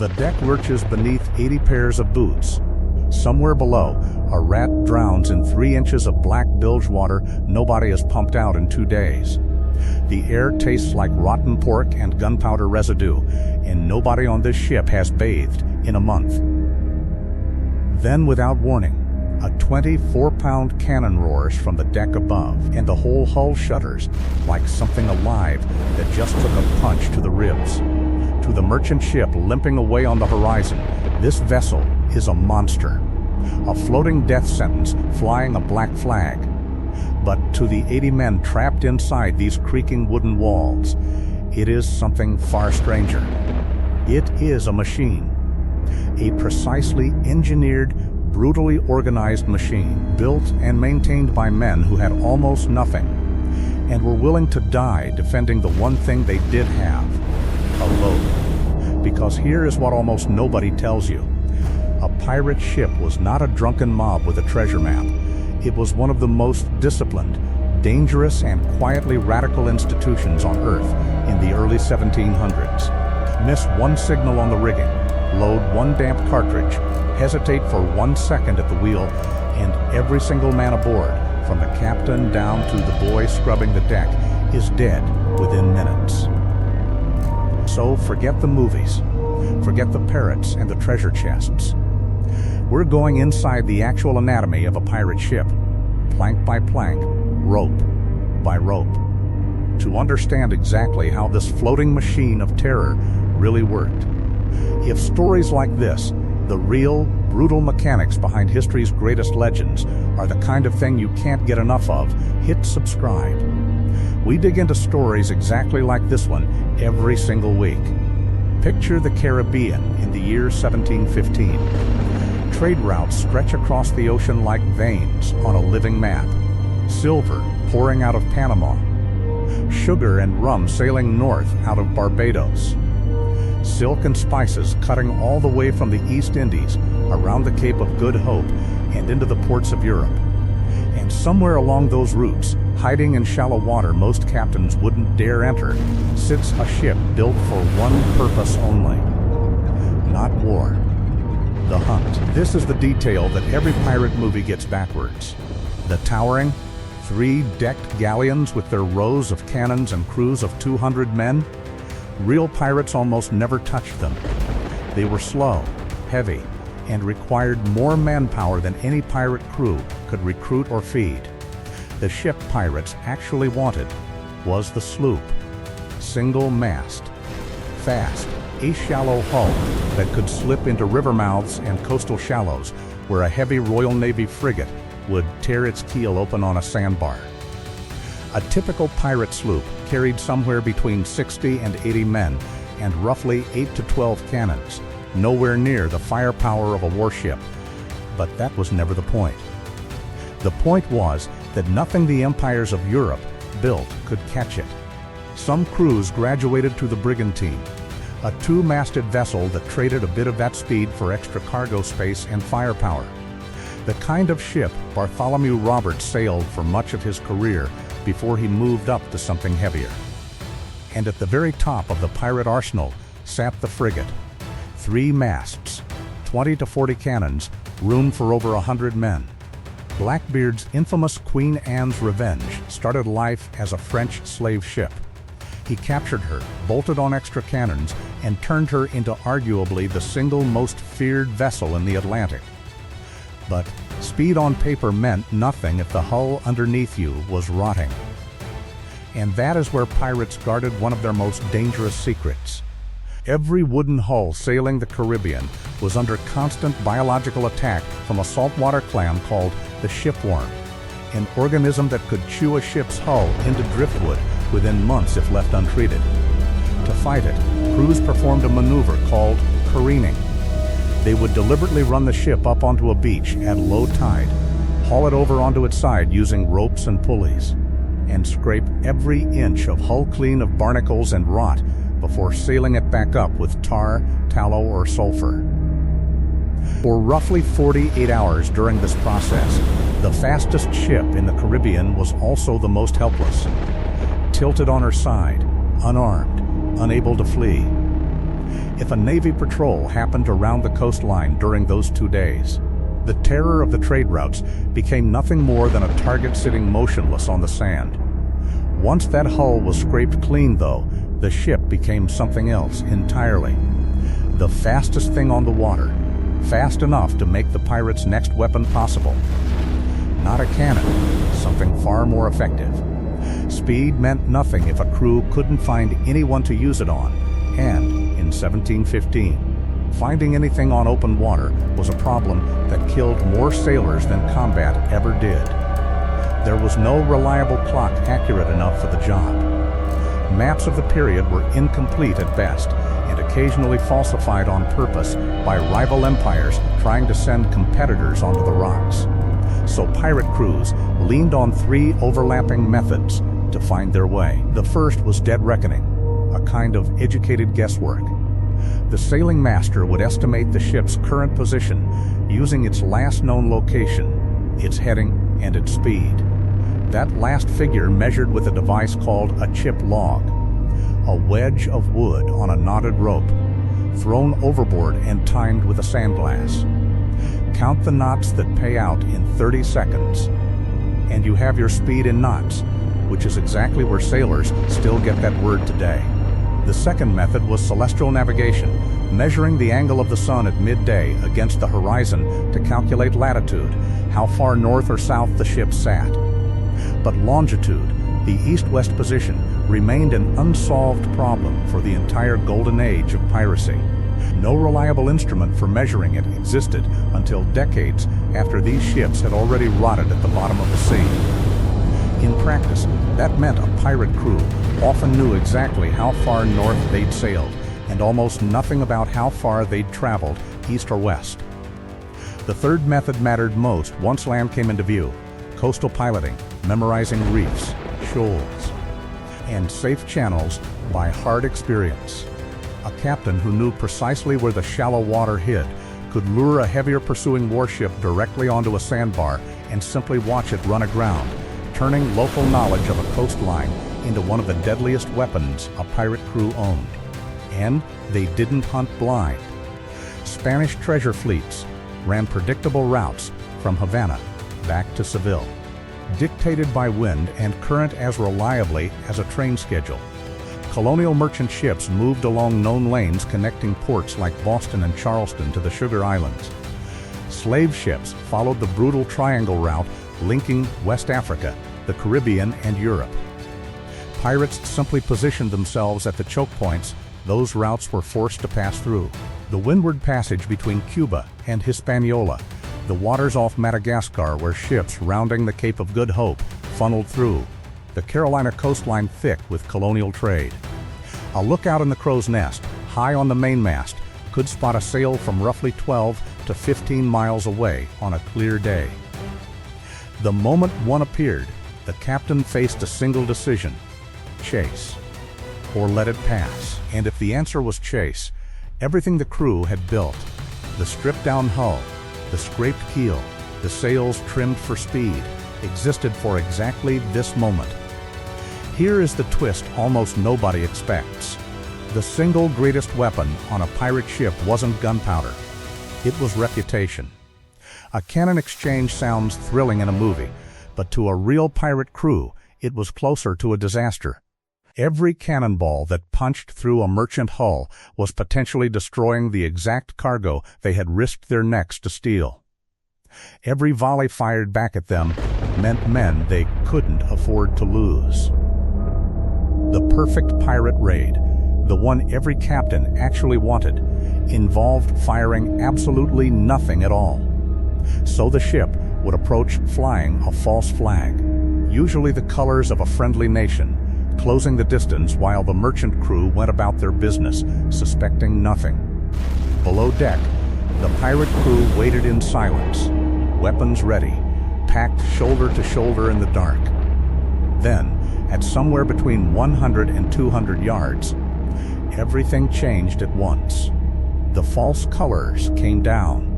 The deck lurches beneath 80 pairs of boots. Somewhere below, a rat drowns in 3 inches of black bilge water nobody has pumped out in 2 days. The air tastes like rotten pork and gunpowder residue, and nobody on this ship has bathed in a month. Then, without warning, a 24-pound cannon roars from the deck above, and the whole hull shudders like something alive that just took a punch to the ribs. To the merchant ship limping away on the horizon, this vessel is a monster, a floating death sentence flying a black flag. But to the 80 men trapped inside these creaking wooden walls, it is something far stranger. It is a machine, a precisely engineered, brutally organized machine, built and maintained by men who had almost nothing, and were willing to die defending the one thing they did have, a load. Because here is what almost nobody tells you. A pirate ship was not a drunken mob with a treasure map. It was one of the most disciplined, dangerous, and quietly radical institutions on Earth in the early 1700s. Miss one signal on the rigging, load one damp cartridge, hesitate for 1 second at the wheel, and every single man aboard, from the captain down to the boy scrubbing the deck, is dead within minutes. So forget the movies, forget the parrots and the treasure chests. We're going inside the actual anatomy of a pirate ship, plank by plank, rope by rope, to understand exactly how this floating machine of terror really worked. If stories like this, the real, brutal mechanics behind history's greatest legends, are the kind of thing you can't get enough of, hit subscribe. We dig into stories exactly like this one every single week. Picture the Caribbean in the year 1715. Trade routes stretch across the ocean like veins on a living map. Silver pouring out of Panama. Sugar and rum sailing north out of Barbados. Silk and spices cutting all the way from the East Indies around the Cape of Good Hope and into the ports of Europe. And somewhere along those routes, hiding in shallow water most captains wouldn't dare enter, sits a ship built for one purpose only. Not war. The hunt. This is the detail that every pirate movie gets backwards. The towering, 3-decked galleons with their rows of cannons and crews of 200 men. Real pirates almost never touched them. They were slow, heavy, and required more manpower than any pirate crew could recruit or feed. The ship pirates actually wanted was the sloop. Single mast, fast, a shallow hull that could slip into river mouths and coastal shallows where a heavy Royal Navy frigate would tear its keel open on a sandbar. A typical pirate sloop carried somewhere between 60 and 80 men and roughly 8 to 12 cannons, nowhere near the firepower of a warship. But that was never the point. The point was that nothing the empires of Europe built could catch it. Some crews graduated to the brigantine, a 2-masted vessel that traded a bit of that speed for extra cargo space and firepower. The kind of ship Bartholomew Roberts sailed for much of his career before he moved up to something heavier. And at the very top of the pirate arsenal sat the frigate. 3 masts, 20 to 40 cannons, room for over 100 men. Blackbeard's infamous Queen Anne's Revenge started life as a French slave ship. He captured her, bolted on extra cannons, and turned her into arguably the single most feared vessel in the Atlantic. But speed on paper meant nothing if the hull underneath you was rotting. And that is where pirates guarded one of their most dangerous secrets. Every wooden hull sailing the Caribbean was under constant biological attack from a saltwater clam called the shipworm, an organism that could chew a ship's hull into driftwood within months if left untreated. To fight it, crews performed a maneuver called careening. They would deliberately run the ship up onto a beach at low tide, haul it over onto its side using ropes and pulleys, and scrape every inch of hull clean of barnacles and rot before sailing it back up with tar, tallow, or sulfur. For roughly 48 hours during this process, the fastest ship in the Caribbean was also the most helpless. Tilted on her side, unarmed, unable to flee. If a Navy patrol happened around the coastline during those 2 days, the terror of the trade routes became nothing more than a target sitting motionless on the sand. Once that hull was scraped clean, though, the ship became something else entirely. The fastest thing on the water, fast enough to make the pirates' next weapon possible. Not a cannon, something far more effective. Speed meant nothing if a crew couldn't find anyone to use it on, and in 1715, finding anything on open water was a problem that killed more sailors than combat ever did. There was no reliable clock accurate enough for the job. Maps of the period were incomplete at best, and occasionally falsified on purpose by rival empires trying to send competitors onto the rocks. So pirate crews leaned on 3 overlapping methods to find their way. The first was dead reckoning, a kind of educated guesswork. The sailing master would estimate the ship's current position using its last known location, its heading, and its speed. That last figure measured with a device called a chip log, a wedge of wood on a knotted rope, thrown overboard and timed with a sandglass. Count the knots that pay out in 30 seconds, and you have your speed in knots, which is exactly where sailors still get that word today. The second method was celestial navigation, measuring the angle of the sun at midday against the horizon to calculate latitude, how far north or south the ship sat. But longitude, the east-west position, remained an unsolved problem for the entire golden age of piracy. No reliable instrument for measuring it existed until decades after these ships had already rotted at the bottom of the sea. In practice, that meant a pirate crew often knew exactly how far north they'd sailed, and almost nothing about how far they'd traveled, east or west. The third method mattered most once land came into view: coastal piloting, memorizing reefs, shoals, and safe channels by hard experience. A captain who knew precisely where the shallow water hid could lure a heavier pursuing warship directly onto a sandbar and simply watch it run aground, turning local knowledge of a coastline into one of the deadliest weapons a pirate crew owned. And they didn't hunt blind. Spanish treasure fleets ran predictable routes from Havana back to Seville, dictated by wind and current as reliably as a train schedule. Colonial merchant ships moved along known lanes connecting ports like Boston and Charleston to the Sugar Islands. Slave ships followed the brutal triangle route linking West Africa, the Caribbean, and Europe. Pirates simply positioned themselves at the choke points those routes were forced to pass through. The windward passage between Cuba and Hispaniola, the waters off Madagascar where ships rounding the Cape of Good Hope funneled through, the Carolina coastline thick with colonial trade. A lookout in the crow's nest, high on the mainmast, could spot a sail from roughly 12 to 15 miles away on a clear day. The moment one appeared, the captain faced a single decision: chase, or let it pass. And if the answer was chase, everything the crew had built, the stripped-down hull, the scraped keel, the sails trimmed for speed, existed for exactly this moment. Here is the twist almost nobody expects. The single greatest weapon on a pirate ship wasn't gunpowder. It was reputation. A cannon exchange sounds thrilling in a movie, but to a real pirate crew, it was closer to a disaster. Every cannonball that punched through a merchant hull was potentially destroying the exact cargo they had risked their necks to steal. Every volley fired back at them meant men they couldn't afford to lose. The perfect pirate raid, the one every captain actually wanted, involved firing absolutely nothing at all. So the ship would approach flying a false flag, usually the colors of a friendly nation, closing the distance while the merchant crew went about their business, suspecting nothing. Below deck, the pirate crew waited in silence, weapons ready, packed shoulder to shoulder in the dark. Then, at somewhere between 100 and 200 yards, everything changed at once. The false colors came down.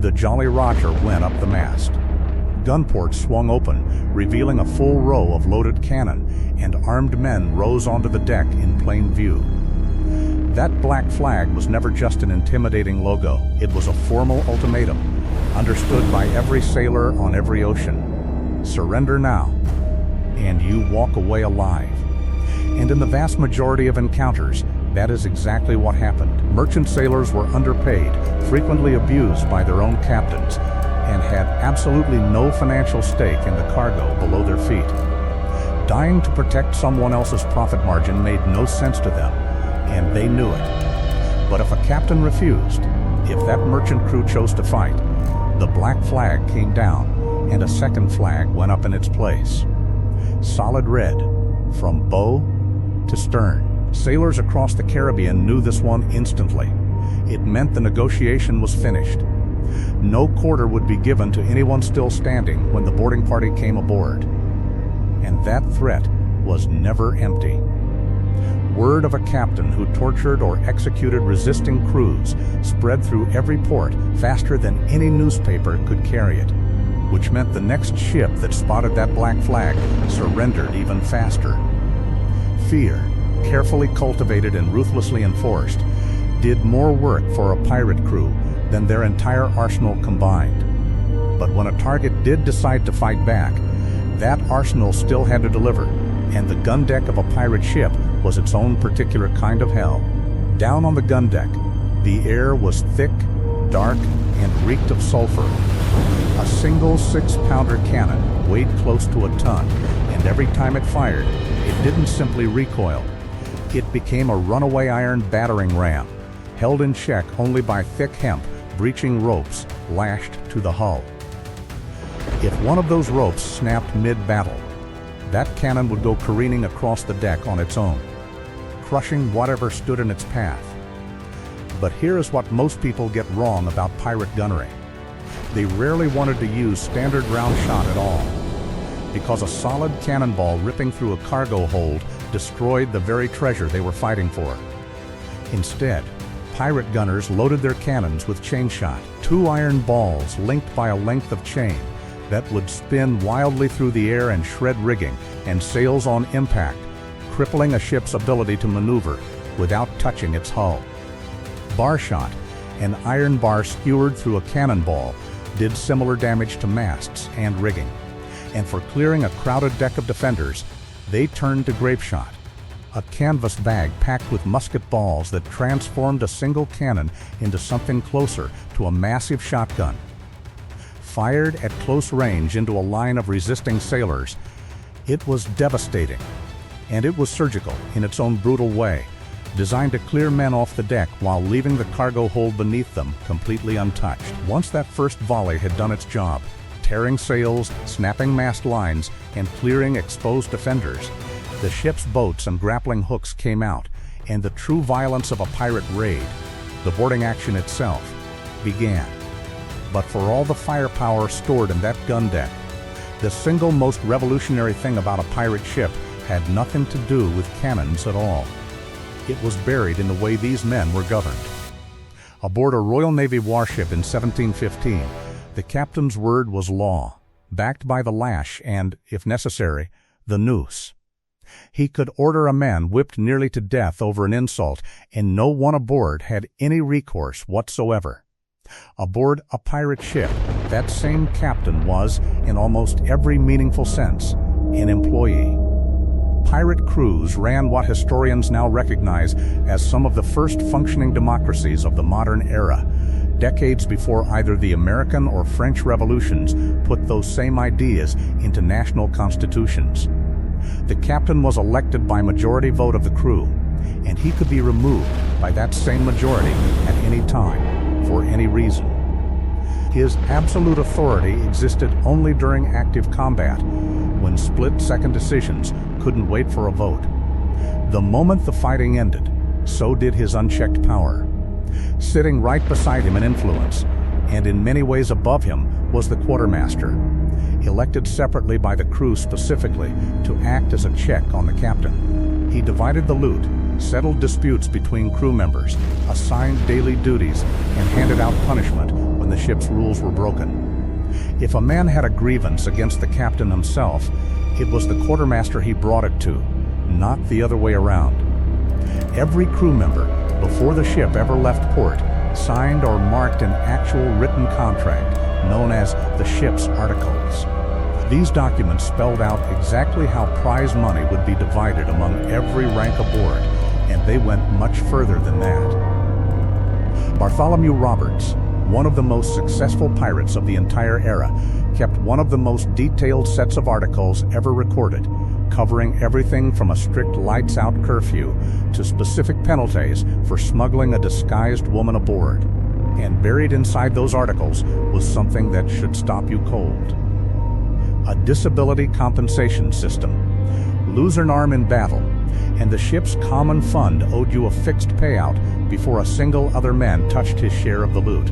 The Jolly Roger went up the mast. Gunports swung open, revealing a full row of loaded cannon, and armed men rose onto the deck in plain view. That black flag was never just an intimidating logo. It was a formal ultimatum, understood by every sailor on every ocean. Surrender now, and you walk away alive. And in the vast majority of encounters, that is exactly what happened. Merchant sailors were underpaid, frequently abused by their own captains, and had absolutely no financial stake in the cargo below their feet. Dying to protect someone else's profit margin made no sense to them, and they knew it. But if a captain refused, if that merchant crew chose to fight, the black flag came down, and a second flag went up in its place. Solid red, from bow to stern. Sailors across the Caribbean knew this one instantly. It meant the negotiation was finished. No quarter would be given to anyone still standing when the boarding party came aboard. And that threat was never empty. Word of a captain who tortured or executed resisting crews spread through every port faster than any newspaper could carry it, which meant the next ship that spotted that black flag surrendered even faster. Fear, carefully cultivated and ruthlessly enforced, did more work for a pirate crew than their entire arsenal combined. But when a target did decide to fight back, that arsenal still had to deliver, and the gun deck of a pirate ship was its own particular kind of hell. Down on the gun deck, the air was thick, dark, and reeked of sulfur. A single 6-pounder cannon weighed close to a ton, and every time it fired, it didn't simply recoil. It became a runaway iron battering ram, held in check only by thick hemp, breeching ropes lashed to the hull. If one of those ropes snapped mid-battle, that cannon would go careening across the deck on its own, crushing whatever stood in its path. But here is what most people get wrong about pirate gunnery. They rarely wanted to use standard round shot at all, because a solid cannonball ripping through a cargo hold destroyed the very treasure they were fighting for. Instead, pirate gunners loaded their cannons with chain shot, 2 iron balls linked by a length of chain that would spin wildly through the air and shred rigging and sails on impact, crippling a ship's ability to maneuver without touching its hull. Bar shot, an iron bar skewered through a cannonball, did similar damage to masts and rigging. And for clearing a crowded deck of defenders, they turned to grapeshot, a canvas bag packed with musket balls that transformed a single cannon into something closer to a massive shotgun. Fired at close range into a line of resisting sailors, it was devastating, and it was surgical in its own brutal way, designed to clear men off the deck while leaving the cargo hold beneath them completely untouched. Once that first volley had done its job, tearing sails, snapping mast lines, and clearing exposed defenders, the ship's boats and grappling hooks came out, and the true violence of a pirate raid, the boarding action itself, began. But for all the firepower stored in that gun deck, the single most revolutionary thing about a pirate ship had nothing to do with cannons at all. It was buried in the way these men were governed. Aboard a Royal Navy warship in 1715, the captain's word was law, backed by the lash and, if necessary, the noose. He could order a man whipped nearly to death over an insult, and no one aboard had any recourse whatsoever. Aboard a pirate ship, that same captain was, in almost every meaningful sense, an employee. Pirate crews ran what historians now recognize as some of the first functioning democracies of the modern era, decades before either the American or French revolutions put those same ideas into national constitutions. The captain was elected by majority vote of the crew, and he could be removed by that same majority at any time, for any reason. His absolute authority existed only during active combat, when split-second decisions couldn't wait for a vote. The moment the fighting ended, so did his unchecked power. Sitting right beside him in influence, and in many ways above him, was the quartermaster, elected separately by the crew specifically to act as a check on the captain. He divided the loot, settled disputes between crew members, assigned daily duties, and handed out punishment when the ship's rules were broken. If a man had a grievance against the captain himself, it was the quartermaster he brought it to, not the other way around. Every crew member, before the ship ever left port, signed or marked an actual written contract known as the ship's articles. These documents spelled out exactly how prize money would be divided among every rank aboard, and they went much further than that. Bartholomew Roberts, one of the most successful pirates of the entire era, kept one of the most detailed sets of articles ever recorded, covering everything from a strict lights-out curfew to specific penalties for smuggling a disguised woman aboard. And buried inside those articles was something that should stop you cold. A disability compensation system. Lose an arm in battle, and the ship's common fund owed you a fixed payout before a single other man touched his share of the loot.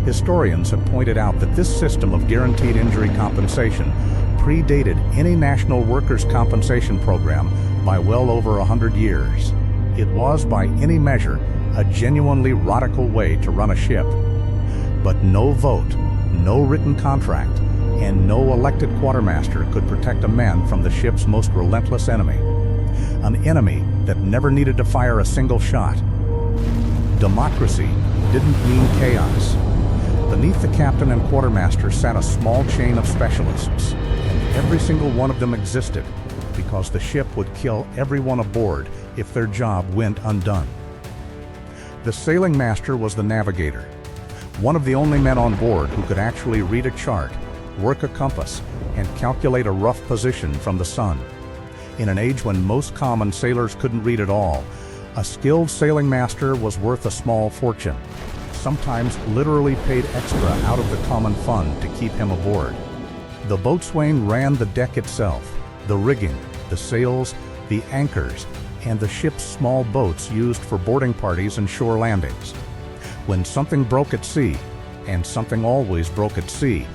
Historians have pointed out that this system of guaranteed injury compensation predated any national workers' compensation program by well over 100 years. It was, by any measure, a genuinely radical way to run a ship. But no vote, no written contract, and no elected quartermaster could protect a man from the ship's most relentless enemy. An enemy that never needed to fire a single shot. Democracy didn't mean chaos. Beneath the captain and quartermaster sat a small chain of specialists, and every single one of them existed because the ship would kill everyone aboard if their job went undone. The sailing master was the navigator, one of the only men on board who could actually read a chart, work a compass, and calculate a rough position from the sun. In an age when most common sailors couldn't read at all, a skilled sailing master was worth a small fortune, sometimes literally paid extra out of the common fund to keep him aboard. The boatswain ran the deck itself, the rigging, the sails, the anchors, and the ship's small boats used for boarding parties and shore landings. When something broke at sea, and something always broke at sea,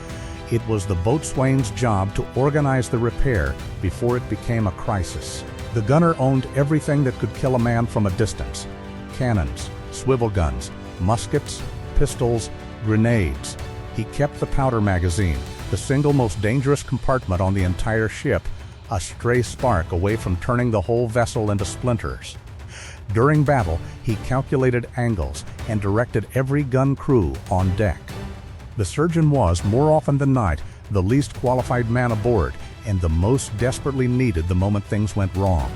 it was the boatswain's job to organize the repair before it became a crisis. The gunner owned everything that could kill a man from a distance: cannons, swivel guns, muskets, pistols, grenades. He kept the powder magazine, the single most dangerous compartment on the entire ship, a stray spark away from turning the whole vessel into splinters. During battle, he calculated angles and directed every gun crew on deck. The surgeon was, more often than not, the least qualified man aboard and the most desperately needed the moment things went wrong.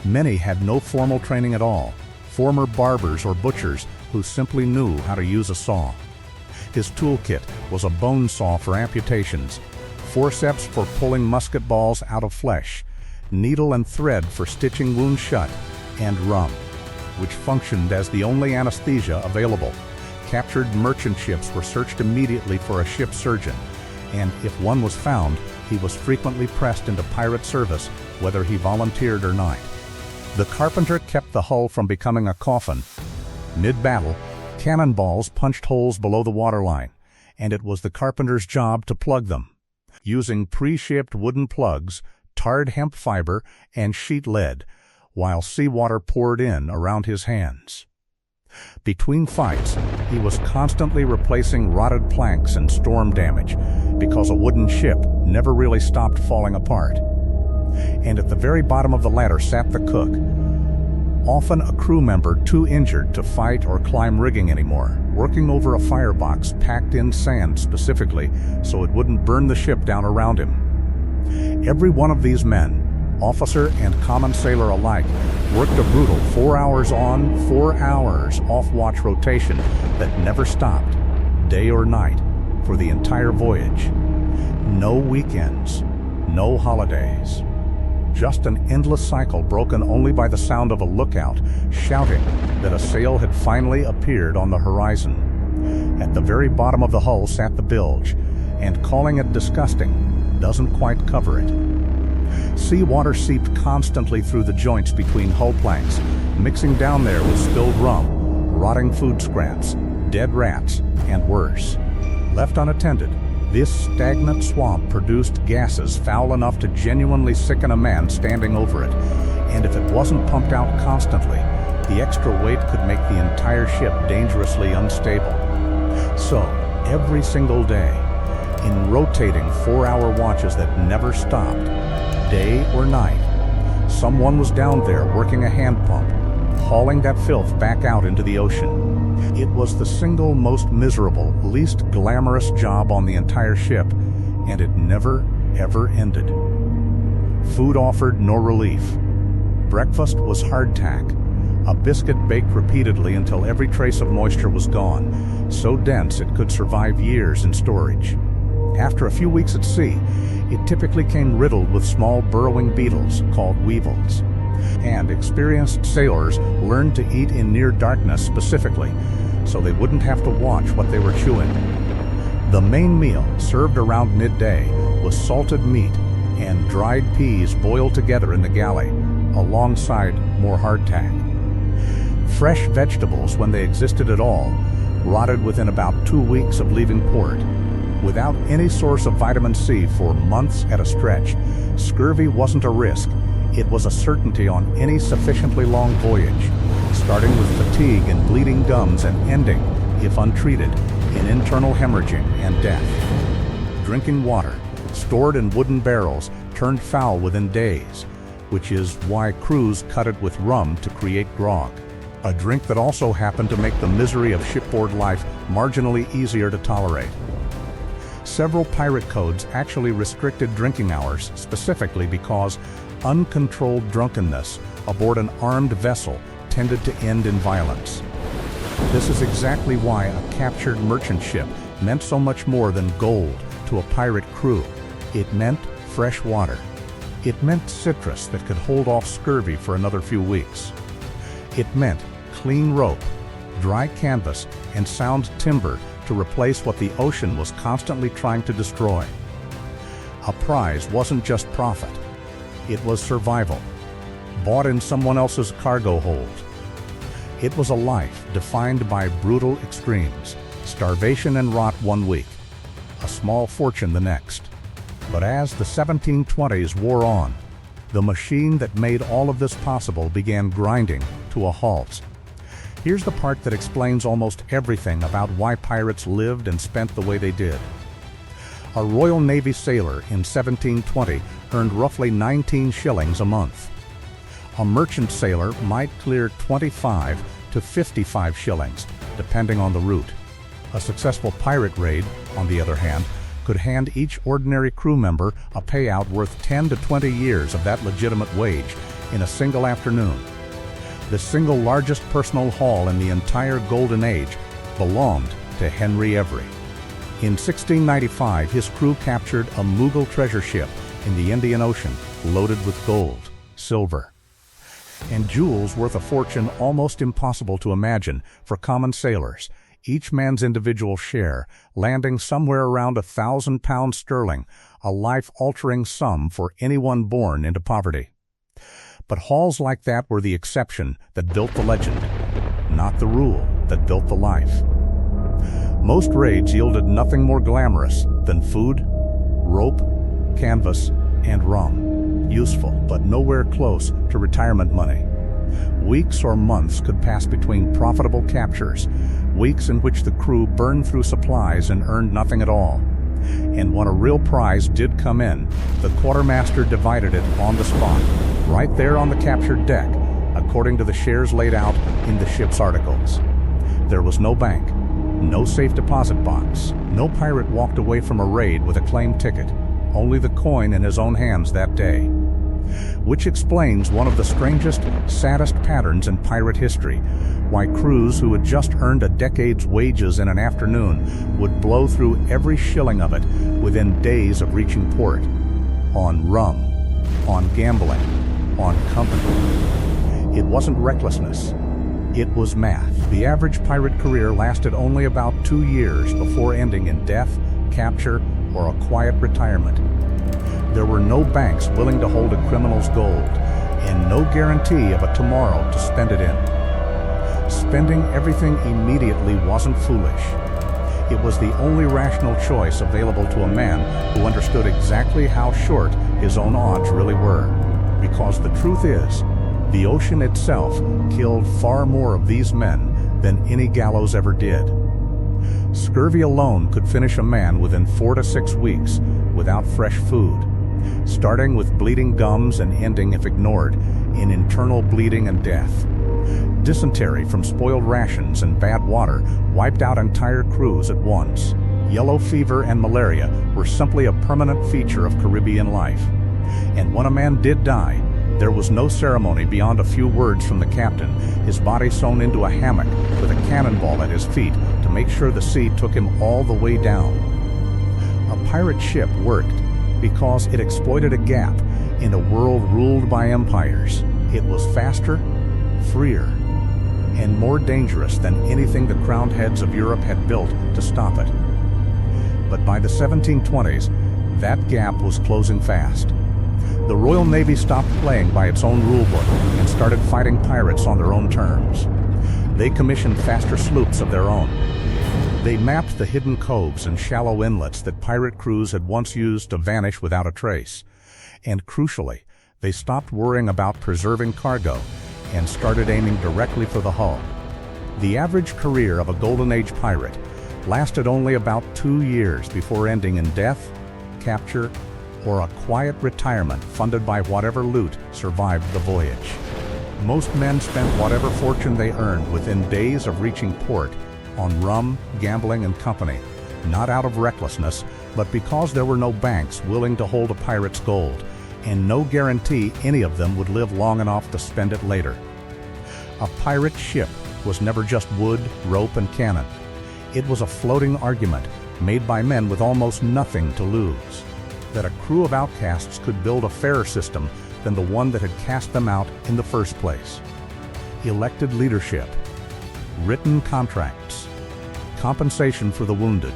Many had no formal training at all, former barbers or butchers who simply knew how to use a saw. His toolkit was a bone saw for amputations, forceps for pulling musket balls out of flesh, needle and thread for stitching wounds shut, and rum, which functioned as the only anesthesia available. Captured merchant ships were searched immediately for a ship surgeon, and if one was found, he was frequently pressed into pirate service, whether he volunteered or not. The carpenter kept the hull from becoming a coffin. Mid-battle, cannonballs punched holes below the waterline, and it was the carpenter's job to plug them, using pre-shaped wooden plugs, tarred hemp fiber, and sheet lead, while seawater poured in around his hands. Between fights, he was constantly replacing rotted planks and storm damage, because a wooden ship never really stopped falling apart. And at the very bottom of the ladder sat the cook, often a crew member too injured to fight or climb rigging anymore, working over a firebox packed in sand specifically so it wouldn't burn the ship down around him. Every one of these men, officer and common sailor alike, worked a brutal 4 hours on, 4 hours off watch rotation that never stopped, day or night, for the entire voyage. No weekends, no holidays. Just an endless cycle broken only by the sound of a lookout shouting that a sail had finally appeared on the horizon. At the very bottom of the hull sat the bilge, and calling it disgusting doesn't quite cover it. Seawater seeped constantly through the joints between hull planks, mixing down there with spilled rum, rotting food scraps, dead rats, and worse. Left unattended, this stagnant swamp produced gases foul enough to genuinely sicken a man standing over it, and if it wasn't pumped out constantly, the extra weight could make the entire ship dangerously unstable. So, every single day, in rotating 4-hour watches that never stopped, day or night, someone was down there working a hand pump, hauling that filth back out into the ocean. It was the single most miserable, least glamorous job on the entire ship, and it never, ever ended. Food offered no relief. Breakfast was hardtack, a biscuit baked repeatedly until every trace of moisture was gone, so dense it could survive years in storage. After a few weeks at sea, it typically came riddled with small burrowing beetles called weevils. And experienced sailors learned to eat in near darkness specifically, so they wouldn't have to watch what they were chewing. The main meal, served around midday, was salted meat and dried peas boiled together in the galley, alongside more hardtack. Fresh vegetables, when they existed at all, rotted within about 2 weeks of leaving port. Without any source of vitamin C for months at a stretch, scurvy wasn't a risk. It was a certainty on any sufficiently long voyage, starting with fatigue and bleeding gums and ending, if untreated, in internal hemorrhaging and death. Drinking water, stored in wooden barrels, turned foul within days, which is why crews cut it with rum to create grog, a drink that also happened to make the misery of shipboard life marginally easier to tolerate. Several pirate codes actually restricted drinking hours specifically because uncontrolled drunkenness aboard an armed vessel tended to end in violence. This is exactly why a captured merchant ship meant so much more than gold to a pirate crew. It meant fresh water. It meant citrus that could hold off scurvy for another few weeks. It meant clean rope, dry canvas, and sound timber to replace what the ocean was constantly trying to destroy. A prize wasn't just profit. It was survival, bought in someone else's cargo hold. It was a life defined by brutal extremes, starvation and rot 1 week, a small fortune the next. But as the 1720s wore on, the machine that made all of this possible began grinding to a halt. Here's the part that explains almost everything about why pirates lived and spent the way they did. A Royal Navy sailor in 1720 earned roughly 19 shillings a month. A merchant sailor might clear 25 to 55 shillings, depending on the route. A successful pirate raid, on the other hand, could hand each ordinary crew member a payout worth 10 to 20 years of that legitimate wage in a single afternoon. The single largest personal haul in the entire Golden Age belonged to Henry Every. In 1695, his crew captured a Mughal treasure ship in the Indian Ocean loaded with gold, silver, and jewels worth a fortune almost impossible to imagine for common sailors, each man's individual share landing somewhere around 1,000 pounds sterling, a life-altering sum for anyone born into poverty. But hauls like that were the exception that built the legend, not the rule that built the life. Most raids yielded nothing more glamorous than food, rope, canvas, and rum. Useful, but nowhere close to retirement money. Weeks or months could pass between profitable captures, weeks in which the crew burned through supplies and earned nothing at all. And when a real prize did come in, the quartermaster divided it on the spot, right there on the captured deck, according to the shares laid out in the ship's articles. There was no bank, no safe deposit box. No pirate walked away from a raid with a claim ticket, only the coin in his own hands that day. Which explains one of the strangest, saddest patterns in pirate history, why crews who had just earned a decade's wages in an afternoon would blow through every shilling of it within days of reaching port. On rum, on gambling, on company. It wasn't recklessness. It was math. The average pirate career lasted only about 2 years before ending in death, capture, or a quiet retirement. There were no banks willing to hold a criminal's gold, and no guarantee of a tomorrow to spend it in. Spending everything immediately wasn't foolish. It was the only rational choice available to a man who understood exactly how short his own odds really were. Because the truth is, the ocean itself killed far more of these men than any gallows ever did. Scurvy alone could finish a man within 4 to 6 weeks without fresh food, starting with bleeding gums and ending, if ignored, in internal bleeding and death. Dysentery from spoiled rations and bad water wiped out entire crews at once. Yellow fever and malaria were simply a permanent feature of Caribbean life. And when a man did die, there was no ceremony beyond a few words from the captain, his body sewn into a hammock with a cannonball at his feet to make sure the sea took him all the way down. A pirate ship worked because it exploited a gap in a world ruled by empires. It was faster, freer, and more dangerous than anything the crowned heads of Europe had built to stop it. But by the 1720s, that gap was closing fast. The Royal Navy stopped playing by its own rulebook and started fighting pirates on their own terms. They commissioned faster sloops of their own. They mapped the hidden coves and shallow inlets that pirate crews had once used to vanish without a trace. And crucially, they stopped worrying about preserving cargo and started aiming directly for the hull. The average career of a Golden Age pirate lasted only about 2 years before ending in death, capture, or a quiet retirement funded by whatever loot survived the voyage. Most men spent whatever fortune they earned within days of reaching port on rum, gambling, and company, not out of recklessness, but because there were no banks willing to hold a pirate's gold, and no guarantee any of them would live long enough to spend it later. A pirate ship was never just wood, rope, and cannon. It was a floating argument made by men with almost nothing to lose. That a crew of outcasts could build a fairer system than the one that had cast them out in the first place. Elected leadership, written contracts, compensation for the wounded,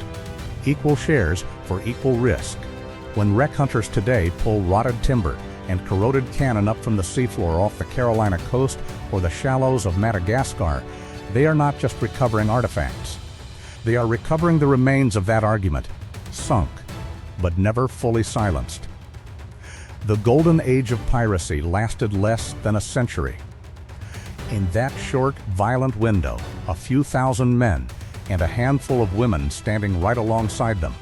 equal shares for equal risk. When wreck hunters today pull rotted timber and corroded cannon up from the seafloor off the Carolina coast or the shallows of Madagascar, they are not just recovering artifacts. They are recovering the remains of that argument, sunk, but never fully silenced. The golden age of piracy lasted less than a century. In that short, violent window, a few thousand men and a handful of women standing right alongside them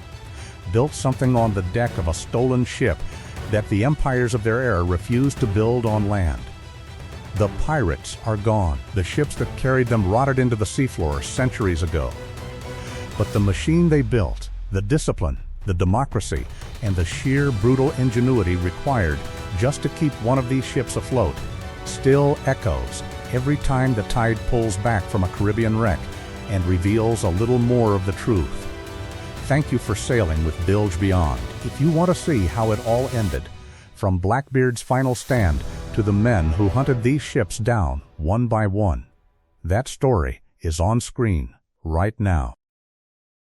built something on the deck of a stolen ship that the empires of their era refused to build on land. The pirates are gone. The ships that carried them rotted into the seafloor centuries ago. But the machine they built, the discipline, the democracy, and the sheer brutal ingenuity required just to keep one of these ships afloat, still echoes every time the tide pulls back from a Caribbean wreck and reveals a little more of the truth. Thank you for sailing with Bilge Beyond. If you want to see how it all ended, from Blackbeard's final stand to the men who hunted these ships down one by one, that story is on screen right now.